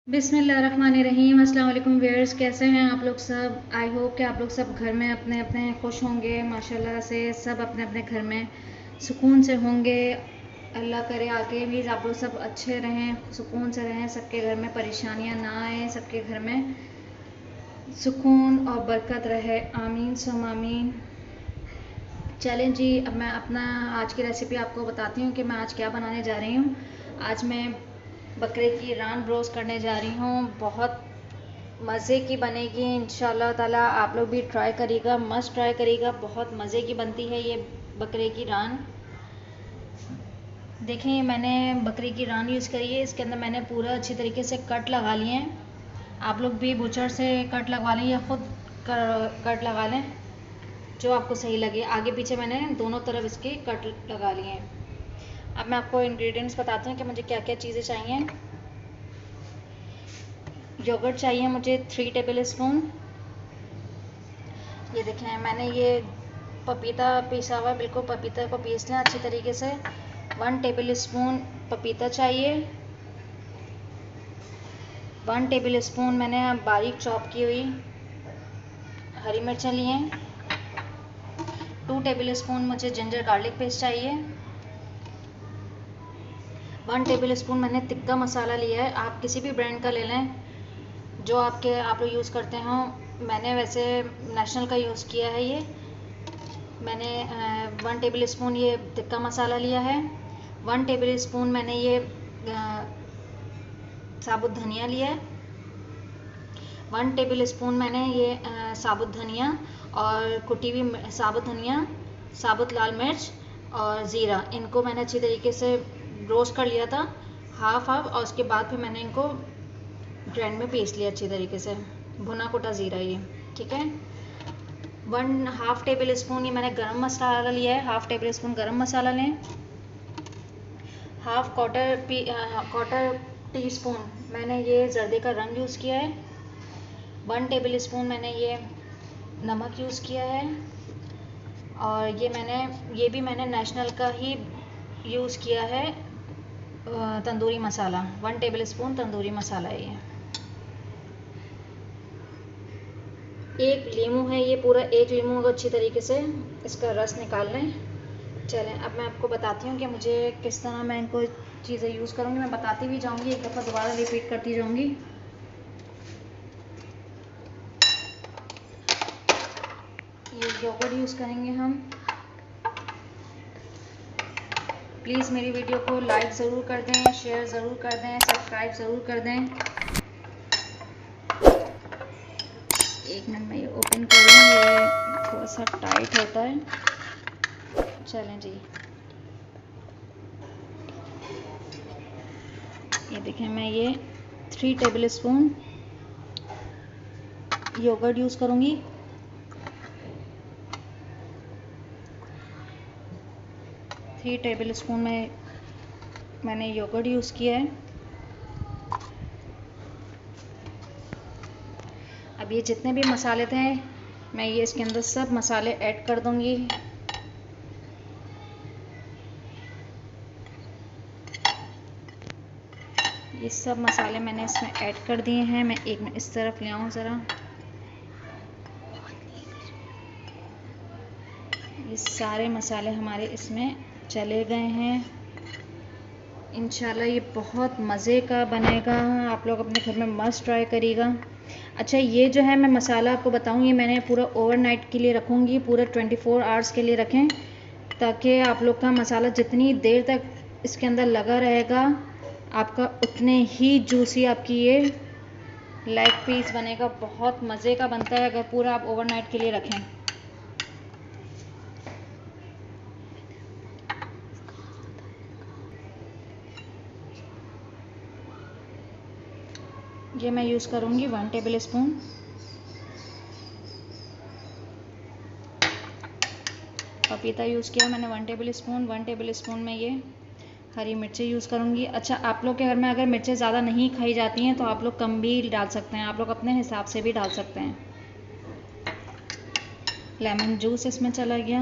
बिस्मिल्लाहिर्रहमानिर्रहीम। अस्सलाम वालेकुम व्यूअर्स, कैसे हैं आप लोग सब। आई होप कि आप लोग सब घर में अपने अपने खुश होंगे। माशाल्लाह से सब अपने अपने घर में सुकून से होंगे। अल्लाह करे आगे भी आप लोग सब अच्छे रहें, सुकून से रहें, सबके घर में परेशानियां ना आए, सबके घर में सुकून और बरकत रहे। आमीन सुम आमीन। चलें जी, अब मैं अपना आज की रेसिपी आपको बताती हूँ कि मैं आज क्या बनाने जा रही हूँ। आज मैं बकरे की रान रोस्ट करने जा रही हूँ। बहुत मज़े की बनेगी इंशाल्लाह ताला। आप लोग भी ट्राई करिएगा, मस्ट ट्राई करिएगा। बहुत मज़े की बनती है ये बकरे की रान। देखें, ये मैंने बकरी की रान यूज़ करी है। इसके अंदर मैंने पूरा अच्छी तरीके से कट लगा लिए हैं। आप लोग भी बुचर से कट लगवा लें या ख़ुद कट लगा लें, जो आपको सही लगे। आगे पीछे मैंने दोनों तरफ इसके कट लगा लिए हैं। अब मैं आपको इंग्रेडिएंट्स बताती हूँ कि मुझे क्या क्या चीज़ें चाहिए। योगर्ट चाहिए मुझे 3 टेबल स्पून। ये देखें, मैंने ये पपीता पीसा हुआ है, बिल्कुल पपीता को पीस लें अच्छी तरीके से। 1 टेबल स्पून पपीता चाहिए। 1 टेबल स्पून मैंने बारीक चॉप की हुई हरी मिर्चें ली हैं। 2 टेबल स्पून मुझे जिंजर गार्लिक पेस्ट चाहिए। 1 टेबल स्पून मैंने तिक्का मसाला लिया है। आप किसी भी ब्रांड का ले लें जो आप लोग यूज़ करते हो। मैंने वैसे नेशनल का यूज़ किया है। ये मैंने 1 टेबल स्पून ये तिक्का मसाला लिया है। 1 टेबल स्पून मैंने ये साबुत धनिया लिया है। 1 टेबल स्पून मैंने ये साबुत धनिया और कुटी हुई साबुत धनिया, साबुत लाल मिर्च और ज़ीरा, इनको मैंने अच्छी तरीके से रोस्ट कर लिया था हाफ और उसके बाद फिर मैंने इनको ग्राइंड में पीस लिया अच्छी तरीके से। भुना कुटा ज़ीरा ये, ठीक है। 1/2 टेबल स्पून ये मैंने गरम मसाला लिया है। 1/2 टेबल स्पून गरम मसाला लें। क्वार्टर टी स्पून मैंने ये जर्दे का रंग यूज़ किया है। 1 टेबल स्पून मैंने ये नमक यूज़ किया है। और ये भी मैंने नेशनल का ही यूज़ किया है। तंदूरी मसाला 1 टेबल स्पून तंदूरी मसाला है ये। एक लीमू है, ये पूरा एक लीमू को अच्छी तरीके से इसका रस निकाल लें। चलें, अब मैं आपको बताती हूँ कि मुझे किस तरह मैं इनको चीज़ें यूज़ करूँगी। मैं बताती भी जाऊँगी, एक दफ़ा दोबारा रिपीट करती जाऊँगी। ये योगर्ट यूज़ करेंगे हम। प्लीज़ मेरी वीडियो को लाइक ज़रूर कर दें, शेयर ज़रूर कर दें, सब्सक्राइब ज़रूर कर दें। एक मिनट में ये ओपन करूँ, ये थोड़ा सा टाइट होता है। चलें जी, ये देखें, मैं ये 3 टेबल स्पून योगर्ट यूज़ करूँगी। थ्री टेबल स्पून में मैंने योगर्ट यूज़ किया है। अब ये जितने भी मसाले थे मैं ये इसके अंदर सब मसाले ऐड कर दूँगी। ये सब मसाले मैंने इसमें ऐड कर दिए हैं। मैं एक मिनट इस तरफ ले आऊँ ज़रा। ये सारे मसाले हमारे इसमें चले गए हैं। इंशाल्लाह ये बहुत मज़े का बनेगा। आप लोग अपने घर में मस्ट ट्राई करिएगा। अच्छा, ये जो है मैं मसाला आपको बताऊँ, ये मैंने पूरा ओवरनाइट के लिए रखूँगी। पूरा 24 आवर्स के लिए रखें, ताकि आप लोग का मसाला जितनी देर तक इसके अंदर लगा रहेगा आपका उतने ही जूसी आपकी ये लेग पीस बनेगा। बहुत मज़े का बनता है अगर पूरा आप ओवरनाइट के लिए रखें। ये मैं यूज़ करूँगी 1 टेबल स्पून। पपीता यूज़ किया मैंने 1 टेबल स्पून। 1 टेबल स्पून में ये हरी मिर्ची यूज़ करूँगी। अच्छा, आप लोग के घर में अगर मिर्चें ज़्यादा नहीं खाई जाती हैं तो आप लोग कम भी डाल सकते हैं। आप लोग अपने हिसाब से भी डाल सकते हैं। लेमन जूस इसमें चला गया।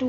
2